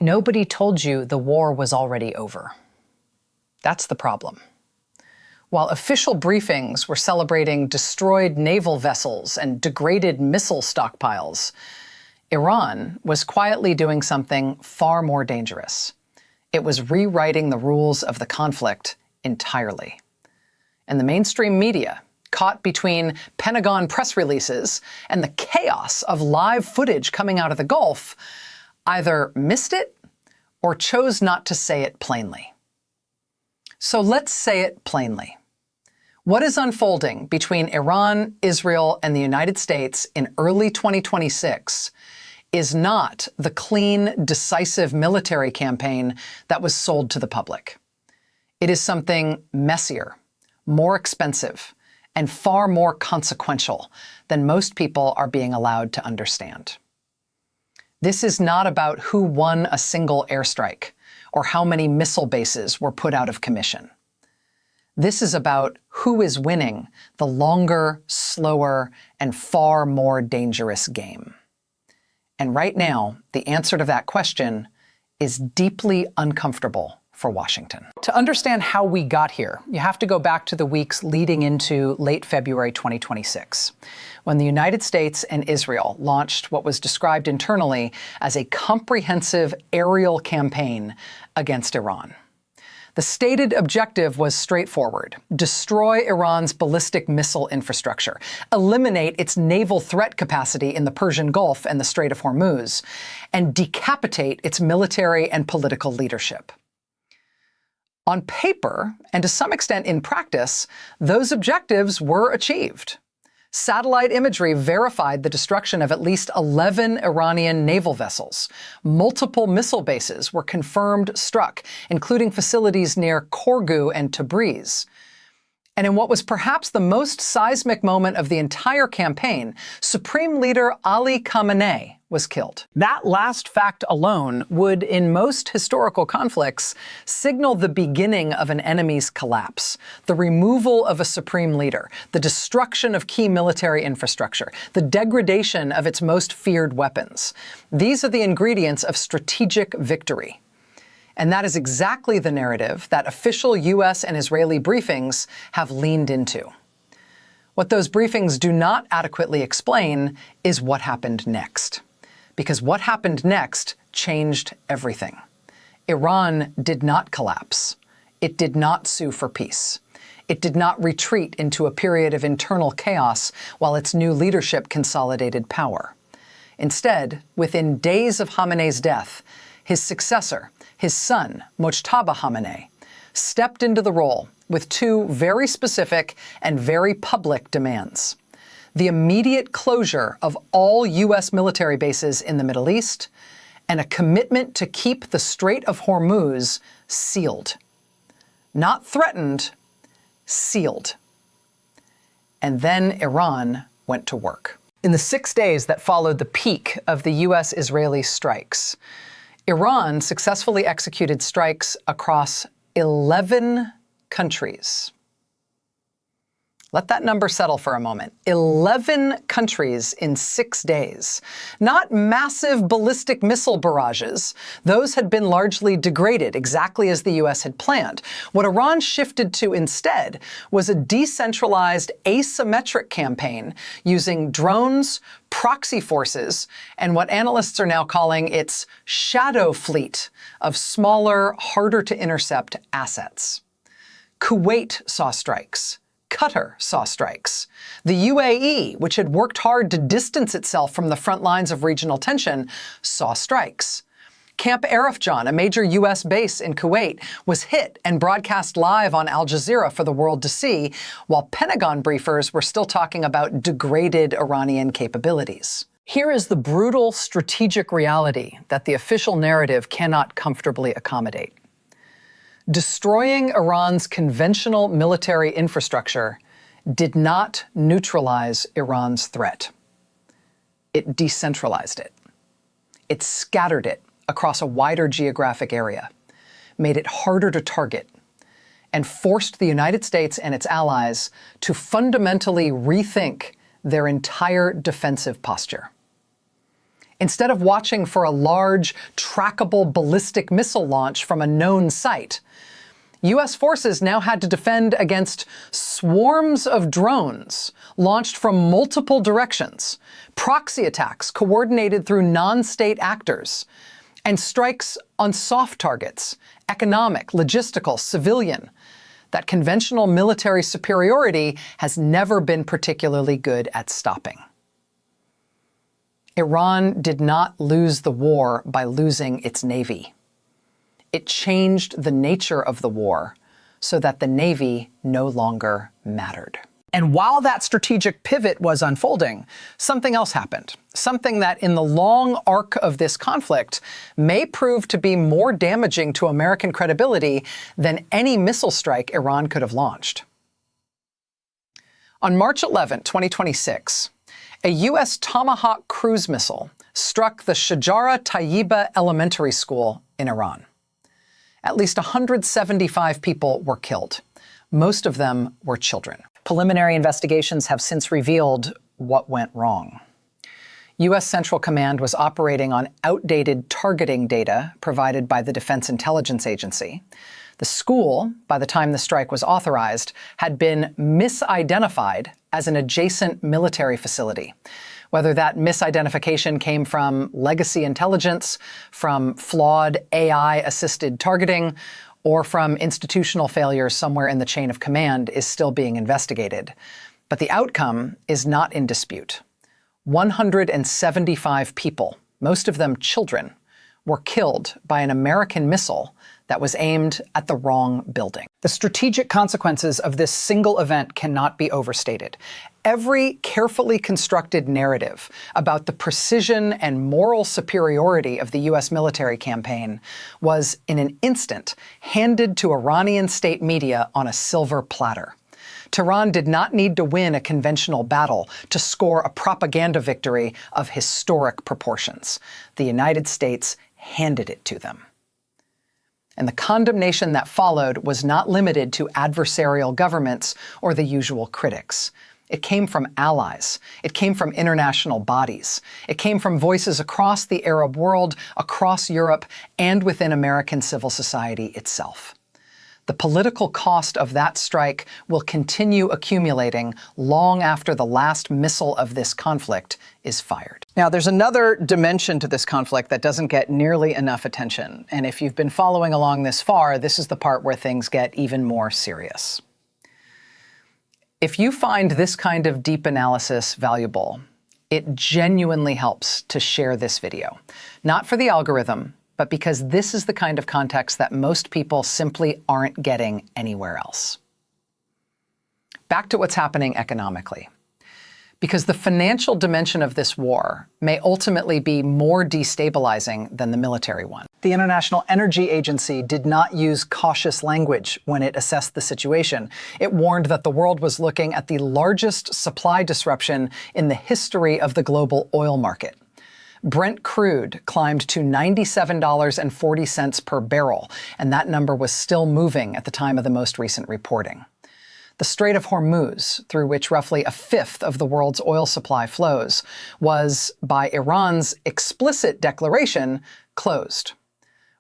Nobody told you the war was already over. That's the problem. While official briefings were celebrating destroyed naval vessels and degraded missile stockpiles, Iran was quietly doing something far more dangerous. It was rewriting the rules of the conflict entirely. And the mainstream media, caught between Pentagon press releases and the chaos of live footage coming out of the Gulf, either missed it or chose not to say it plainly. So let's say it plainly. What is unfolding between Iran, Israel, and the United States in early 2026 is not the clean, decisive military campaign that was sold to the public. It is something messier, more expensive, and far more consequential than most people are being allowed to understand. This is not about who won a single airstrike or how many missile bases were put out of commission. This is about who is winning the longer, slower, and far more dangerous game. And right now, the answer to that question is deeply uncomfortable for Washington. To understand how we got here, you have to go back to the weeks leading into late February 2026, when the United States and Israel launched what was described internally as a comprehensive aerial campaign against Iran. The stated objective was straightforward: destroy Iran's ballistic missile infrastructure, eliminate its naval threat capacity in the Persian Gulf and the Strait of Hormuz, and decapitate its military and political leadership. On paper, and to some extent in practice, those objectives were achieved. Satellite imagery verified the destruction of at least 11 Iranian naval vessels. Multiple missile bases were confirmed struck, including facilities near Corgu and Tabriz. And in what was perhaps the most seismic moment of the entire campaign, Supreme Leader Ali Khamenei was killed. That last fact alone would, in most historical conflicts, signal the beginning of an enemy's collapse, the removal of a supreme leader, the destruction of key military infrastructure, the degradation of its most feared weapons. These are the ingredients of strategic victory. And that is exactly the narrative that official U.S. and Israeli briefings have leaned into. What those briefings do not adequately explain is what happened next. Because what happened next changed everything. Iran did not collapse. It did not sue for peace. It did not retreat into a period of internal chaos while its new leadership consolidated power. Instead, within days of Khamenei's death, his successor, his son, Mojtaba Khamenei, stepped into the role with two very specific and very public demands: the immediate closure of all U.S. military bases in the Middle East, and a commitment to keep the Strait of Hormuz sealed. Not threatened, sealed. And then Iran went to work. In the 6 days that followed the peak of the U.S.-Israeli strikes, Iran successfully executed strikes across 11 countries. Let that number settle for a moment. 11 countries in 6 days. Not massive ballistic missile barrages. Those had been largely degraded, exactly as the U.S. had planned. What Iran shifted to instead was a decentralized, asymmetric campaign using drones, proxy forces, and what analysts are now calling its shadow fleet of smaller, harder to intercept assets. Kuwait saw strikes. Qatar saw strikes. The UAE, which had worked hard to distance itself from the front lines of regional tension, saw strikes. Camp Arifjan, a major U.S. base in Kuwait, was hit and broadcast live on Al Jazeera for the world to see, while Pentagon briefers were still talking about degraded Iranian capabilities. Here is the brutal strategic reality that the official narrative cannot comfortably accommodate. Destroying Iran's conventional military infrastructure did not neutralize Iran's threat. It decentralized it. It scattered it across a wider geographic area, made it harder to target, and forced the United States and its allies to fundamentally rethink their entire defensive posture. Instead of watching for a large, trackable ballistic missile launch from a known site, U.S. forces now had to defend against swarms of drones launched from multiple directions, proxy attacks coordinated through non-state actors, and strikes on soft targets, economic, logistical, civilian. That conventional military superiority has never been particularly good at stopping. Iran did not lose the war by losing its navy. It changed the nature of the war so that the navy no longer mattered. And while that strategic pivot was unfolding, something else happened. Something that in the long arc of this conflict may prove to be more damaging to American credibility than any missile strike Iran could have launched. On March 11, 2026, a U.S. Tomahawk cruise missile struck the Shajara Tayyiba Elementary School in Iran. At least 175 people were killed. Most of them were children. Preliminary investigations have since revealed what went wrong. U.S. Central Command was operating on outdated targeting data provided by the Defense Intelligence Agency. The school, by the time the strike was authorized, had been misidentified as an adjacent military facility. Whether that misidentification came from legacy intelligence, from flawed AI-assisted targeting, or from institutional failures somewhere in the chain of command is still being investigated. But the outcome is not in dispute. 175 people, most of them children, were killed by an American missile that was aimed at the wrong building. The strategic consequences of this single event cannot be overstated. Every carefully constructed narrative about the precision and moral superiority of the U.S. military campaign was, in an instant, handed to Iranian state media on a silver platter. Tehran did not need to win a conventional battle to score a propaganda victory of historic proportions. The United States handed it to them. And the condemnation that followed was not limited to adversarial governments or the usual critics. It came from allies. It came from international bodies. It came from voices across the Arab world, across Europe, and within American civil society itself. The political cost of that strike will continue accumulating long after the last missile of this conflict is fired. Now, there's another dimension to this conflict that doesn't get nearly enough attention. And if you've been following along this far, this is the part where things get even more serious. If you find this kind of deep analysis valuable, it genuinely helps to share this video. Not for the algorithm, but because this is the kind of context that most people simply aren't getting anywhere else. Back to what's happening economically. Because the financial dimension of this war may ultimately be more destabilizing than the military one. The International Energy Agency did not use cautious language when it assessed the situation. It warned that the world was looking at the largest supply disruption in the history of the global oil market. Brent crude climbed to $97.40 per barrel, and that number was still moving at the time of the most recent reporting. The Strait of Hormuz, through which roughly a fifth of the world's oil supply flows, was, by Iran's explicit declaration, closed.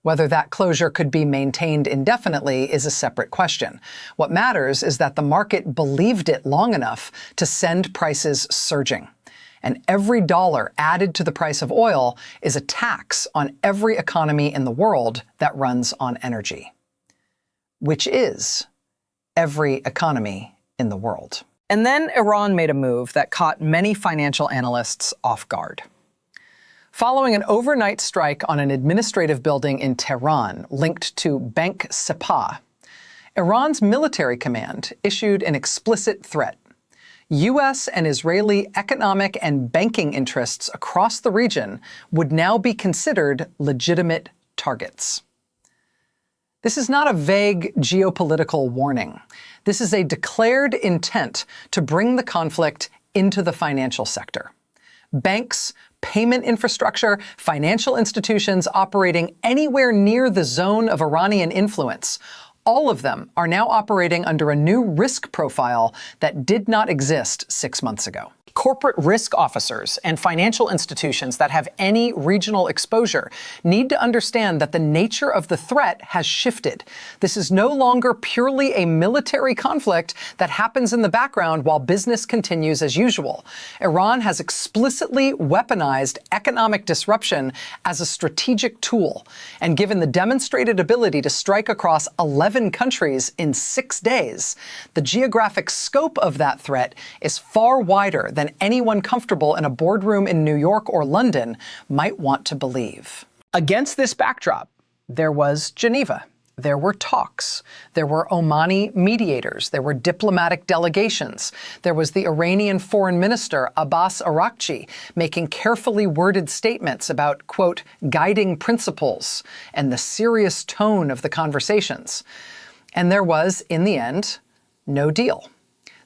Whether that closure could be maintained indefinitely is a separate question. What matters is that the market believed it long enough to send prices surging. And every dollar added to the price of oil is a tax on every economy in the world that runs on energy, which is every economy in the world. And then Iran made a move that caught many financial analysts off guard. Following an overnight strike on an administrative building in Tehran linked to Bank Sepah, Iran's military command issued an explicit threat. U.S. and Israeli economic and banking interests across the region would now be considered legitimate targets. This is not a vague geopolitical warning. This is a declared intent to bring the conflict into the financial sector. Banks, payment infrastructure, financial institutions operating anywhere near the zone of Iranian influence, all of them are now operating under a new risk profile that did not exist 6 months ago. Corporate risk officers and financial institutions that have any regional exposure need to understand that the nature of the threat has shifted. This is no longer purely a military conflict that happens in the background while business continues as usual. Iran has explicitly weaponized economic disruption as a strategic tool, and given the demonstrated ability to strike across 11 countries in 6 days, the geographic scope of that threat is far wider than anyone comfortable in a boardroom in New York or London might want to believe. Against this backdrop, there was Geneva. There were talks. There were Omani mediators. There were diplomatic delegations. There was the Iranian foreign minister, Abbas Araghchi, making carefully worded statements about, quote, guiding principles and the serious tone of the conversations. And there was, in the end, no deal.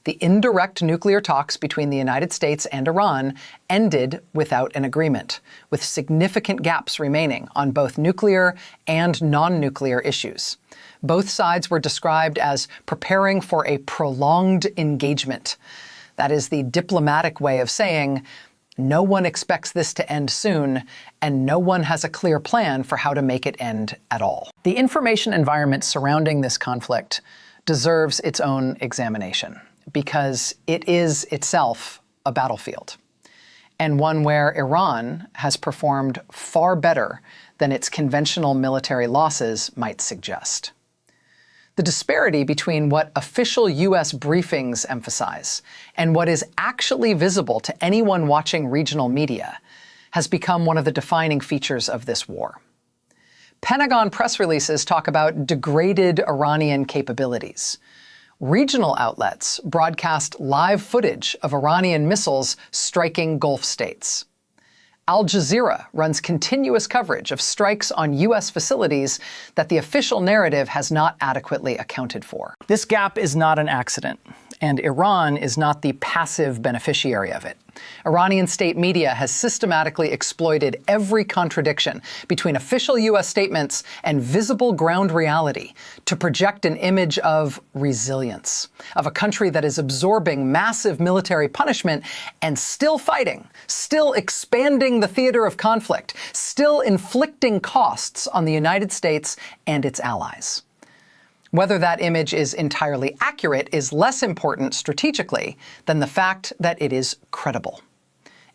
The indirect nuclear talks between the United States and Iran ended without an agreement, with significant gaps remaining on both nuclear and non-nuclear issues. Both sides were described as preparing for a prolonged engagement. That is the diplomatic way of saying, no one expects this to end soon, and no one has a clear plan for how to make it end at all. The information environment surrounding this conflict deserves its own examination, because it is itself a battlefield, and one where Iran has performed far better than its conventional military losses might suggest. The disparity between what official U.S. briefings emphasize and what is actually visible to anyone watching regional media has become one of the defining features of this war. Pentagon press releases talk about degraded Iranian capabilities. Regional outlets broadcast live footage of Iranian missiles striking Gulf states. Al Jazeera runs continuous coverage of strikes on U.S. facilities that the official narrative has not adequately accounted for. This gap is not an accident, and Iran is not the passive beneficiary of it. Iranian state media has systematically exploited every contradiction between official U.S. statements and visible ground reality to project an image of resilience, of a country that is absorbing massive military punishment and still fighting, still expanding the theater of conflict, still inflicting costs on the United States and its allies. Whether that image is entirely accurate is less important strategically than the fact that it is credible.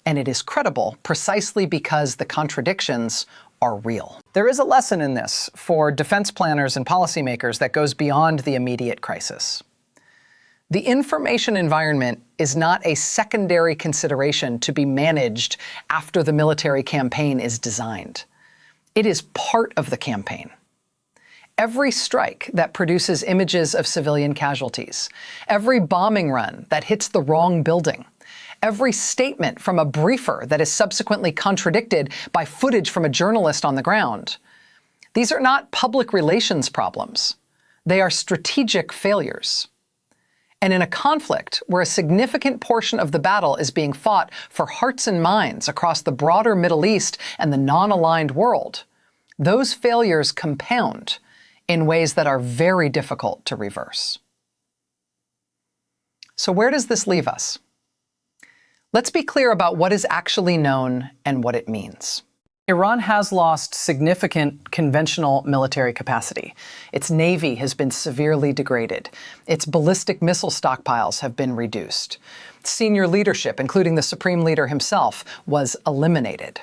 And it is credible precisely because the contradictions are real. There is a lesson in this for defense planners and policymakers that goes beyond the immediate crisis. The information environment is not a secondary consideration to be managed after the military campaign is designed. It is part of the campaign. Every strike that produces images of civilian casualties, every bombing run that hits the wrong building, every statement from a briefer that is subsequently contradicted by footage from a journalist on the ground, these are not public relations problems. They are strategic failures. And in a conflict where a significant portion of the battle is being fought for hearts and minds across the broader Middle East and the non-aligned world, those failures compound in ways that are very difficult to reverse. So where does this leave us? Let's be clear about what is actually known and what it means. Iran has lost significant conventional military capacity. Its navy has been severely degraded. Its ballistic missile stockpiles have been reduced. Senior leadership, including the Supreme Leader himself, was eliminated.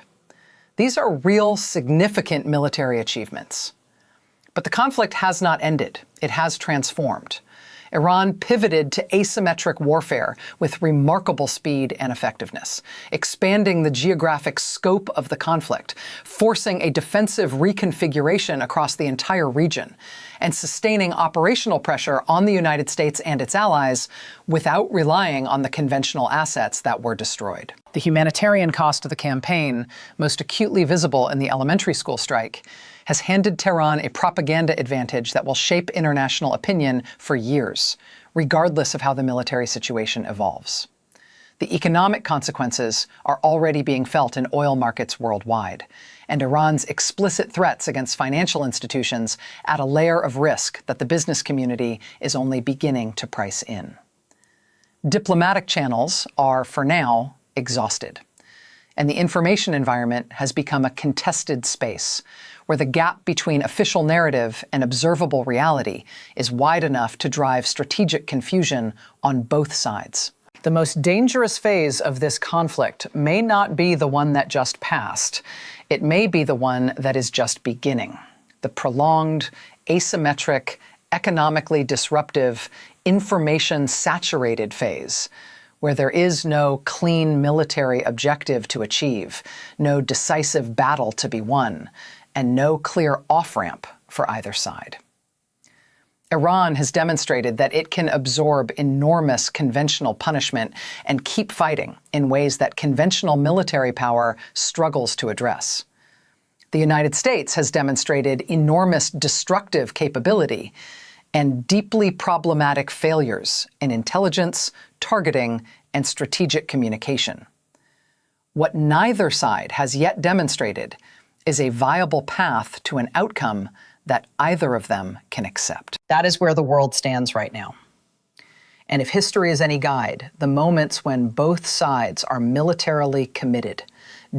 These are real significant military achievements. But the conflict has not ended. It has transformed. Iran pivoted to asymmetric warfare with remarkable speed and effectiveness, expanding the geographic scope of the conflict, forcing a defensive reconfiguration across the entire region, and sustaining operational pressure on the United States and its allies without relying on the conventional assets that were destroyed. The humanitarian cost of the campaign, most acutely visible in the elementary school strike, has handed Tehran a propaganda advantage that will shape international opinion for years, regardless of how the military situation evolves. The economic consequences are already being felt in oil markets worldwide, and Iran's explicit threats against financial institutions add a layer of risk that the business community is only beginning to price in. Diplomatic channels are, for now, exhausted, and the information environment has become a contested space where the gap between official narrative and observable reality is wide enough to drive strategic confusion on both sides. The most dangerous phase of this conflict may not be the one that just passed. It may be the one that is just beginning. The prolonged, asymmetric, economically disruptive, information-saturated phase, where there is no clean military objective to achieve, no decisive battle to be won, and no clear off-ramp for either side. Iran has demonstrated that it can absorb enormous conventional punishment and keep fighting in ways that conventional military power struggles to address. The United States has demonstrated enormous destructive capability and deeply problematic failures in intelligence, targeting, and strategic communication. What neither side has yet demonstrated is a viable path to an outcome that either of them can accept. That is where the world stands right now. And if history is any guide, the moments when both sides are militarily committed,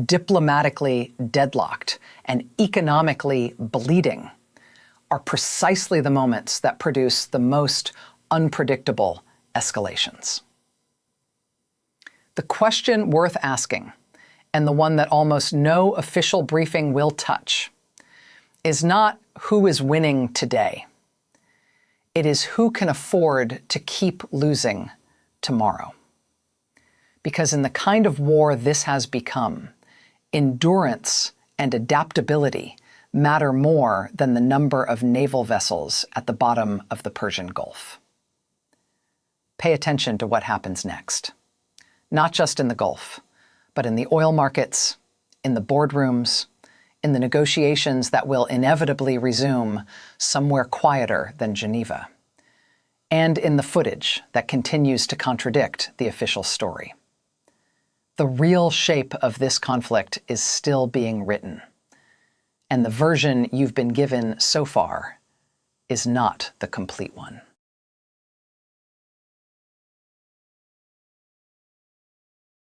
diplomatically deadlocked, and economically bleeding are precisely the moments that produce the most unpredictable escalations. The question worth asking, and the one that almost no official briefing will touch, is not who is winning today. It is who can afford to keep losing tomorrow. Because in the kind of war this has become, endurance and adaptability matter more than the number of naval vessels at the bottom of the Persian Gulf. Pay attention to what happens next, not just in the Gulf, but in the oil markets, in the boardrooms, in the negotiations that will inevitably resume somewhere quieter than Geneva, and in the footage that continues to contradict the official story. The real shape of this conflict is still being written, and the version you've been given so far is not the complete one.